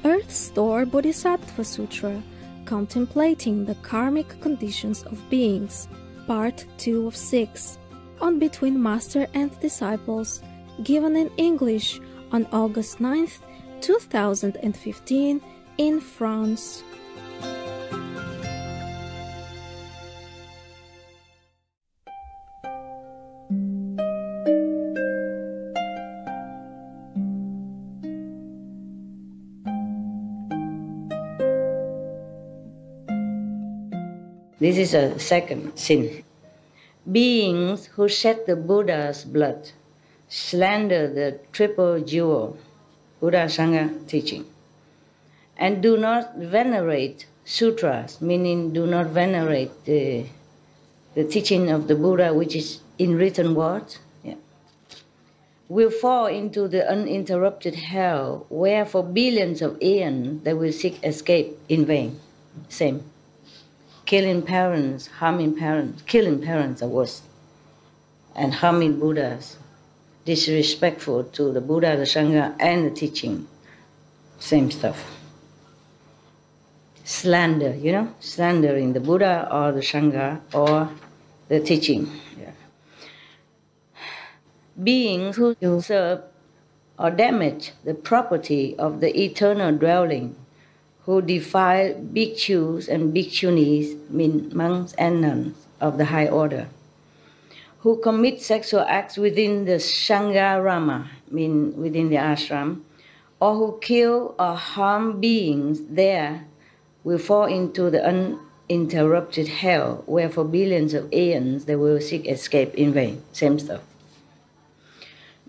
Earth Store Bodhisattva Sutra, Contemplating the Karmic Conditions of Beings, Part 2 of 6, on Between Master and Disciples, given in English on August 9th, 2015 in France. This is a second sin. Beings who shed the Buddha's blood slander the triple jewel, Buddha Sangha teaching, and do not venerate sutras, meaning do not venerate the teaching of the Buddha, which is in written words, will fall into the uninterrupted hell, where for billions of aeons they will seek escape in vain. Same. Killing parents, harming parents, killing parents are worse, and harming Buddhas, disrespectful to the Buddha, the Sangha, and the teaching. Same stuff. Slander, slandering the Buddha or the Sangha or the teaching. Yeah. Beings who usurp or damage the property of the eternal dwelling, who defile bhikkhus and bhikkhunis, mean monks and nuns of the high order, who commit sexual acts within the Sangharama, mean within the ashram, or who kill or harm beings there, will fall into the uninterrupted hell, where for billions of aeons they will seek escape in vain. Same stuff.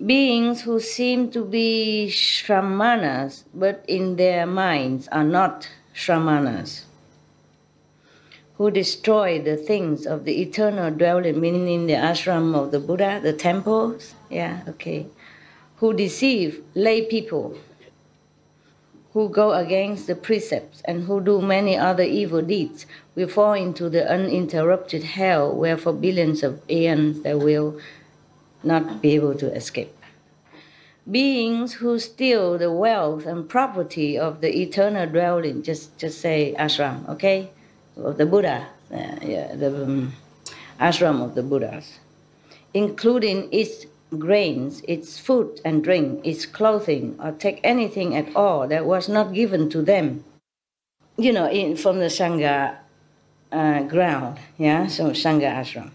Beings who seem to be shramanas, but in their minds are not shramanas, who destroy the things of the eternal dwelling, meaning in the ashram of the Buddha, the temples, who deceive lay people, who go against the precepts, and who do many other evil deeds, will fall into the uninterrupted hell, where for billions of aeons they will not be able to escape. Beings who steal the wealth and property of the eternal dwelling, just say ashram, okay, of the Buddha, the ashram of the Buddhas, including its grains, its food and drink, its clothing, or take anything at all that was not given to them, from the Sangha ground, so Sangha ashram,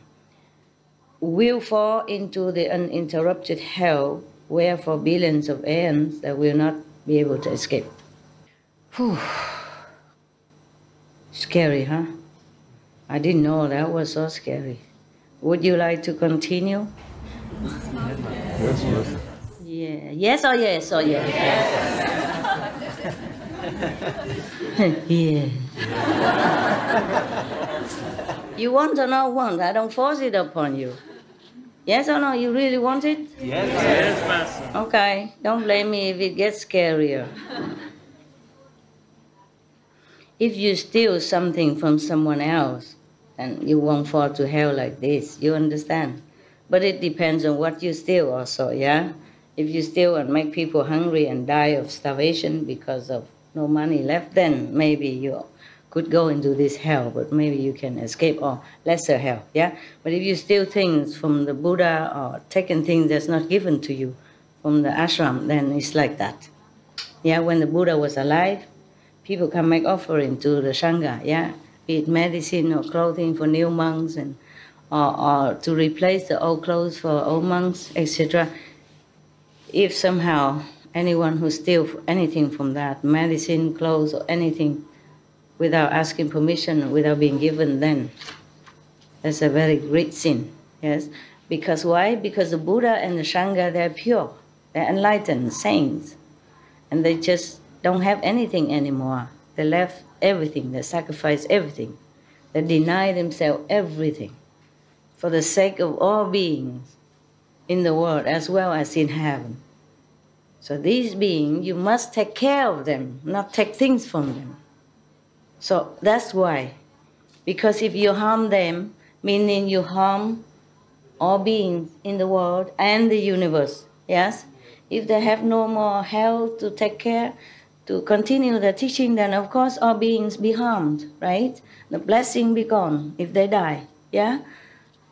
will fall into the uninterrupted hell, where for billions of aeons they will not be able to escape. Whew. Scary, huh? I didn't know that was so scary. Would you like to continue? Yes. Yeah. Yes or yes or yes? Yeah. You want or not want? I don't force it upon you. Yes or no? You really want it? Yes, Master. Okay. Don't blame me if it gets scarier. If you steal something from someone else, then you won't fall to hell like this. You understand? But it depends on what you steal also, yeah? If you steal and make people hungry and die of starvation because of no money left, then maybe you could go into this hell, but maybe you can escape or lesser hell, yeah? But if you steal things from the Buddha or taking things that's not given to you from the ashram, then it's like that. Yeah, when the Buddha was alive, people can make offering to the Sangha, yeah? Be it medicine or clothing for new monks, and or to replace the old clothes for old monks, etc. If somehow anyone who steals anything from that, medicine, clothes, or anything, without asking permission, without being given, then that's a very great sin, yes? Because why? Because the Buddha and the Sangha, they're pure, they're enlightened saints, and they just don't have anything anymore. They left everything, they sacrificed everything, they deny themselves everything for the sake of all beings in the world as well as in heaven. So these beings, you must take care of them, not take things from them. So that's why. Because if you harm them, meaning you harm all beings in the world and the universe, yes? If they have no more health to take care, to continue the teaching, then of course all beings be harmed, right? The blessing be gone if they die, yeah?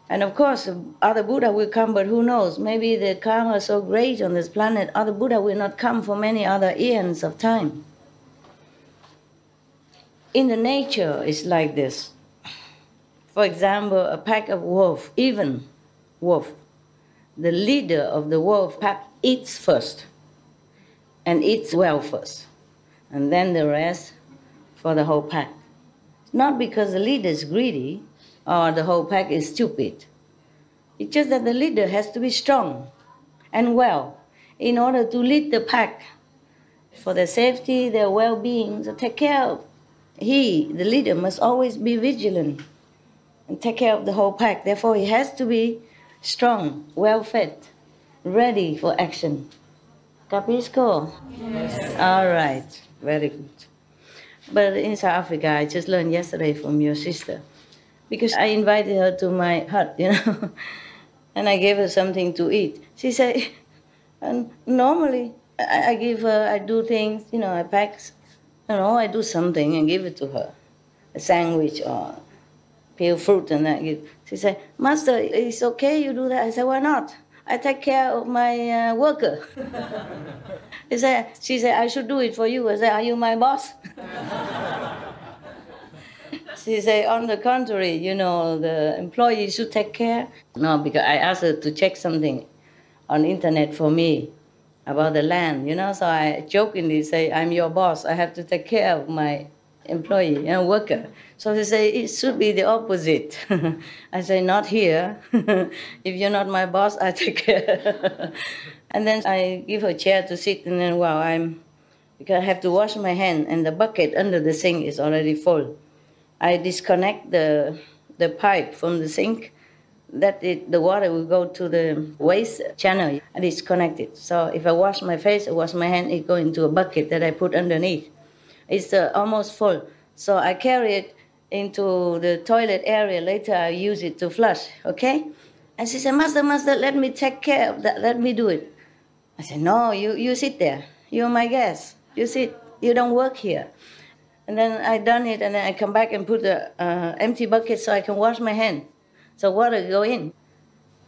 And of course, other Buddha will come, but who knows? Maybe the karma is so great on this planet, other Buddha will not come for many other eons of time. In the nature, it's like this. For example, a pack of wolf, even wolf, the leader of the wolf pack eats first, and eats well first, and then the rest for the whole pack. Not because the leader is greedy or the whole pack is stupid. It's just that the leader has to be strong and well in order to lead the pack for their safety, their well-being, to take care of. He, the leader, must always be vigilant and take care of the whole pack. Therefore, he has to be strong, well-fed, ready for action. Capisco? Yes. All right, very good. But in South Africa, I just learned yesterday from your sister, because I invited her to my hut, and I gave her something to eat. She said, normally I give her, I do things, I pack, I do something and give it to her, a sandwich or peel fruit and that. She said, Master, it's okay you do that? I said, why not? I take care of my worker. She said, I should do it for you. I said, are you my boss? She said, on the contrary, the employee should take care. No, because I asked her to check something on the internet for me about the land, so I jokingly say, I'm your boss. I have to take care of my employee, worker. So they say, it should be the opposite. I say, not here. If you're not my boss, I take care. And then I give her a chair to sit, and then, because I have to wash my hand, and the bucket under the sink is already full. I disconnect the pipe from the sink, the water will go to the waste channel. I disconnect it. So if I wash my face, I wash my hand, it goes into a bucket that I put underneath. It's almost full. So I carry it into the toilet area. Later I use it to flush, okay? And she said, Master, let me take care of that. Let me do it. I said, no, you sit there. You're my guest. You sit. You don't work here. And then I done it, and then I come back and put the empty bucket so I can wash my hand. So water go in.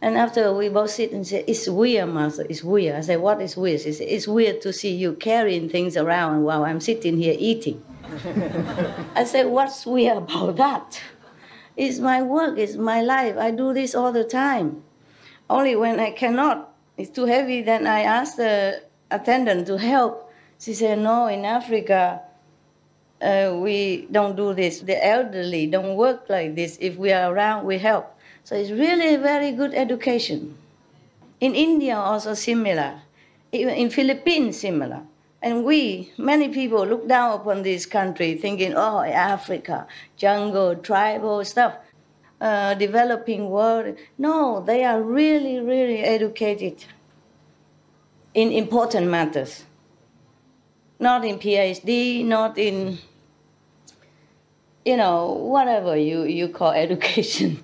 And after we both sit and say, it's weird, Master, it's weird. I said, what is weird? She said, it's weird to see you carrying things around while I'm sitting here eating. I said, what's weird about that? It's my work, it's my life. I do this all the time. Only when I cannot, it's too heavy, then I ask the attendant to help. She said, no, in Africa, we don't do this. The elderly don't work like this. If we are around, we help. So it's really a very good education. In India also similar. Even in Philippines similar. And many people look down upon this country thinking, oh, Africa, jungle, tribal stuff, developing world. No, they are really, really educated in important matters. Not in PhD, not in, whatever you call education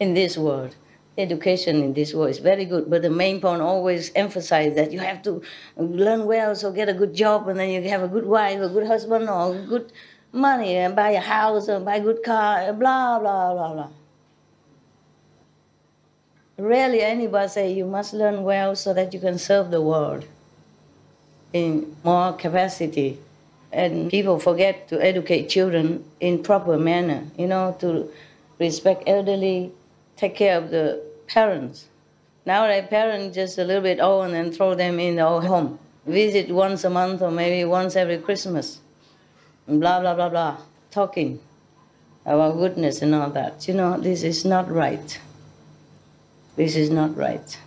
in this world. Education in this world is very good, but the main point always emphasize that you have to learn well, so get a good job, and then you have a good wife, a good husband, or good money, and buy a house, or buy a good car, blah, blah, blah, blah. Rarely anybody say you must learn well so that you can serve the world in more capacity. And people forget to educate children in proper manner, to respect elderly, take care of the parents. Now the parents just a little bit old and then throw them in the old home. Visit once a month or maybe once every Christmas. And blah, blah, blah, blah. Talking about goodness and all that. This is not right. This is not right.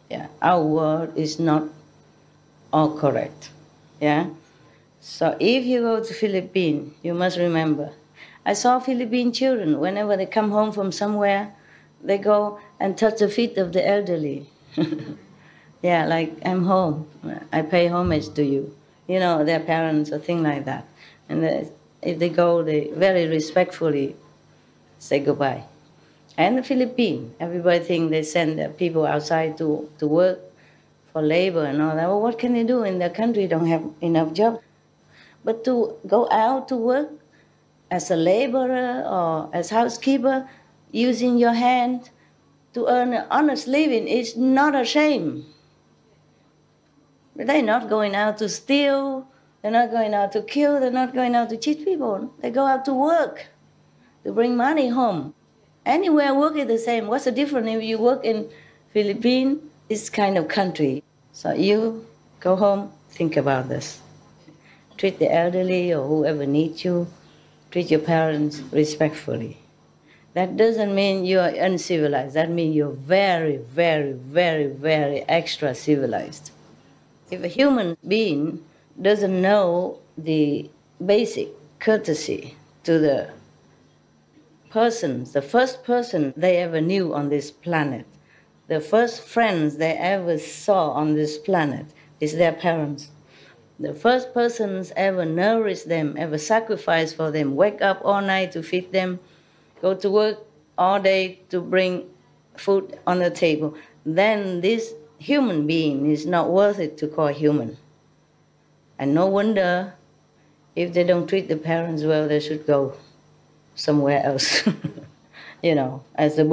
Yeah, our world is not all correct. Yeah? So if you go to Philippines, you must remember, I saw Philippine children, whenever they come home from somewhere, they go and touch the feet of the elderly. Yeah, like, I'm home. I pay homage to you. Their parents or things like that. And if they go, they very respectfully say goodbye. And the Philippines, everybody thinks they send their people outside to work for labor and all that. Well, what can they do in their country? Don't have enough jobs. But to go out to work as a laborer or as housekeeper, using your hand to earn an honest living is not a shame. They're not going out to steal, they're not going out to kill, they're not going out to cheat people. They go out to work, to bring money home. Anywhere work is the same. What's the difference if you work in Philippines, this kind of country? So you go home, think about this. Treat the elderly or whoever needs you. Treat your parents respectfully. That doesn't mean you are uncivilized. That means you're very, very, very, very extra civilized. If a human being doesn't know the basic courtesy to the persons, the first person they ever knew on this planet, the first friends they ever saw on this planet is their parents. The first persons ever nourished them, ever sacrificed for them, wake up all night to feed them, go to work all day to bring food on the table, then this human being is not worth it to call human. And no wonder if they don't treat the parents well, they should go somewhere else. You know, as the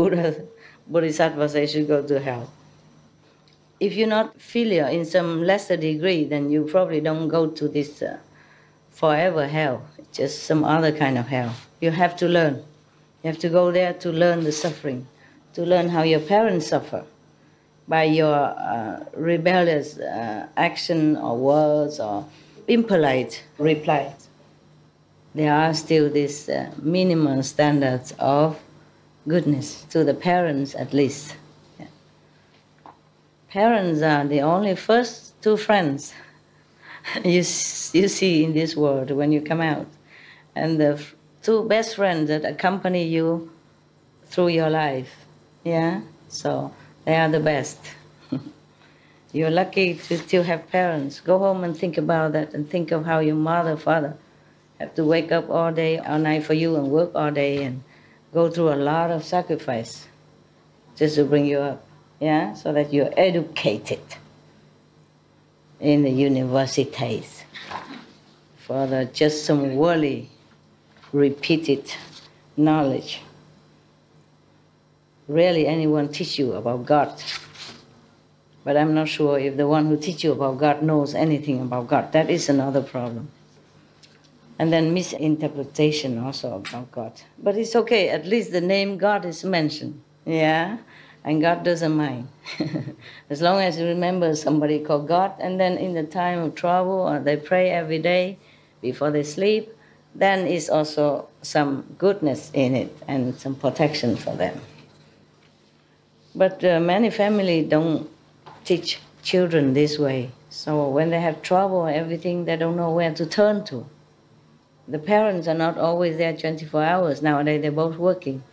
Bodhisattva says, should go to hell. If you're not filial in some lesser degree, then you probably don't go to this forever hell, just some other kind of hell. You have to learn. You have to go there to learn the suffering, to learn how your parents suffer by your rebellious action or words or impolite replies. There are still these minimum standards of goodness, to the parents at least. Yeah. Parents are the only first two friends you see in this world when you come out, and the two best friends that accompany you through your life. Yeah, so they are the best. You're lucky to still have parents. Go home and think about that, and think of how your mother, father have to wake up all day, all night for you and work all day and go through a lot of sacrifice just to bring you up, yeah, so that you're educated in the universities for just some worldly repeated knowledge. Rarely anyone teach you about God. But I'm not sure if the one who teach you about God knows anything about God. That is another problem. And then misinterpretation also about God. But it's okay, at least the name God is mentioned. Yeah? And God doesn't mind. As long as you remember somebody called God, and then in the time of trouble, or they pray every day before they sleep, then is also some goodness in it and some protection for them. But many families don't teach children this way. So when they have trouble or everything, they don't know where to turn to. The parents are not always there 24 hours. Nowadays, they're both working.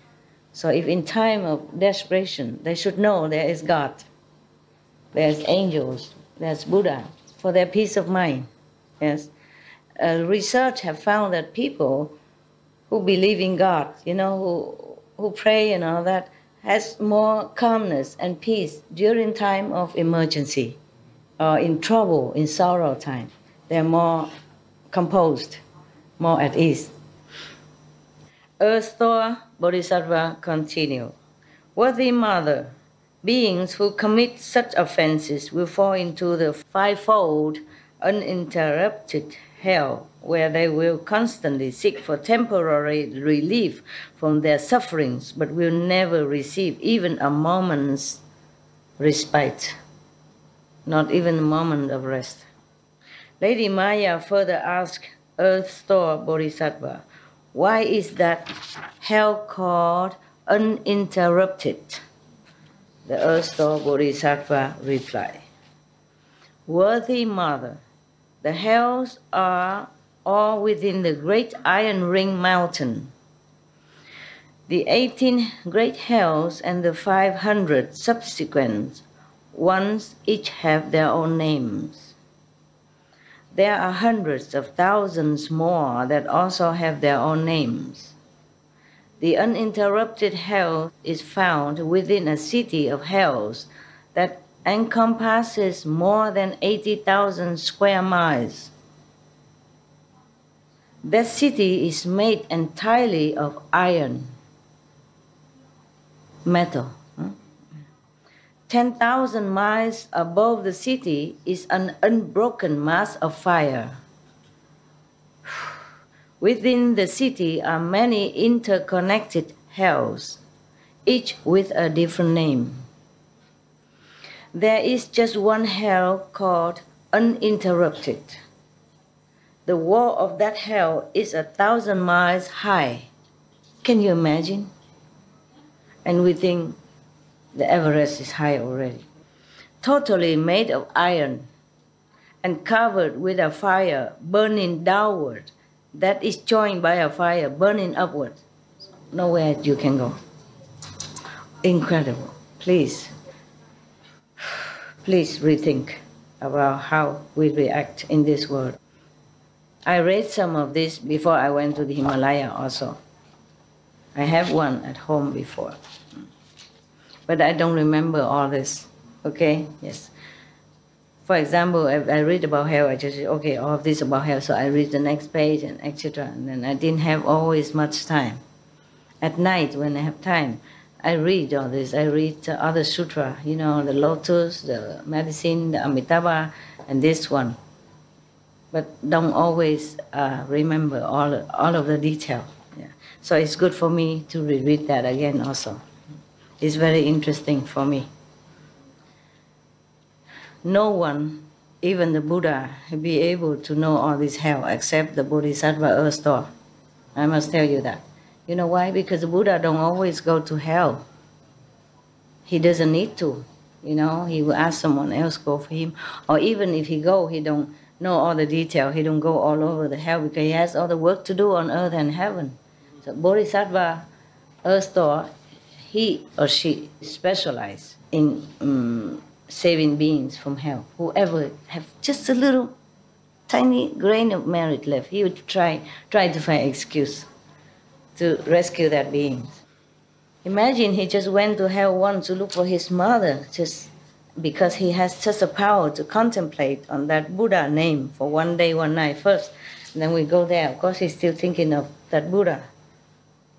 So if in time of desperation, they should know there is God, there's angels, there's Buddha, for their peace of mind. Yes. Research have found that people who believe in God, you know, who pray and all that, has more calmness and peace during time of emergency or in trouble, in sorrow time. They're more composed, more at ease. Earth Thor Bodhisattva continued, "Worthy Mother, beings who commit such offenses will fall into the fivefold uninterrupted hell, where they will constantly seek for temporary relief from their sufferings, but will never receive even a moment's respite, not even a moment of rest." Lady Maya further asked Earth Store Bodhisattva, "Why is that hell called uninterrupted?" The Earth Store Bodhisattva replied, "Worthy Mother, the hells are all within the great Iron Ring Mountain. The 18 great hells and the 500 subsequent ones each have their own names. There are hundreds of thousands more that also have their own names. The uninterrupted hell is found within a city of hells that encompasses more than 80,000 square miles. That city is made entirely of iron, metal. 10,000 miles above the city is an unbroken mass of fire. Within the city are many interconnected hells, each with a different name. There is just one hell called uninterrupted. The wall of that hell is 1,000 miles high. Can you imagine? And we think the Everest is high already. Totally made of iron and covered with a fire burning downward that is joined by a fire burning upward. Nowhere you can go. Incredible. Please rethink about how we react in this world. I read some of this before I went to the Himalaya also. I have one at home before. But I don't remember all this, okay? Yes. For example, I read about hell, I just say, okay, all of this about hell, so I read the next page and etc. And then I didn't have always much time. At night, when I have time, I read all this. I read other sutra, you know, the Lotus, the Medicine, the Amitabha, and this one. But don't always remember all of the detail. Yeah. So it's good for me to reread that again also. It's very interesting for me. No one, even the Buddha, will be able to know all this hell except the Bodhisattva earth store. I must tell you that. You know why? Because the Buddha don't always go to hell. He doesn't need to. You know, he will ask someone else go for him. Or even if he go, he don't know all the detail. He don't go all over the hell because he has all the work to do on earth and heaven. So Bodhisattva earth store, he or she specialize in saving beings from hell. Whoever have just a little tiny grain of merit left, he would try to find excuse to rescue that being. Imagine he just went to hell once to look for his mother, just because he has such a power to contemplate on that Buddha name for one day, one night first. And then we go there. Of course, he's still thinking of that Buddha.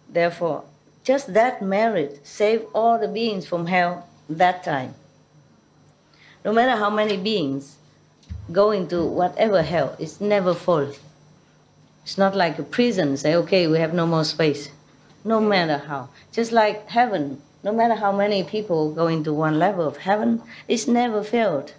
Therefore, just that merit saved all the beings from hell that time. No matter how many beings go into whatever hell, it's never full. It's not like a prison, say, okay, we have no more space. No matter how. Just like heaven, no matter how many people go into one level of heaven, it's never filled.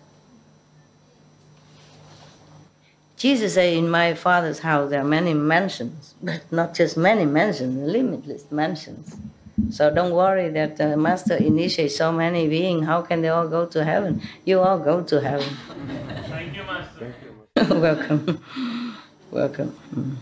Jesus said, in my Father's house there are many mansions, but not just many mansions, limitless mansions. So don't worry that the Master initiates so many beings, how can they all go to heaven? You all go to heaven. Thank you, Master. Welcome. Welcome.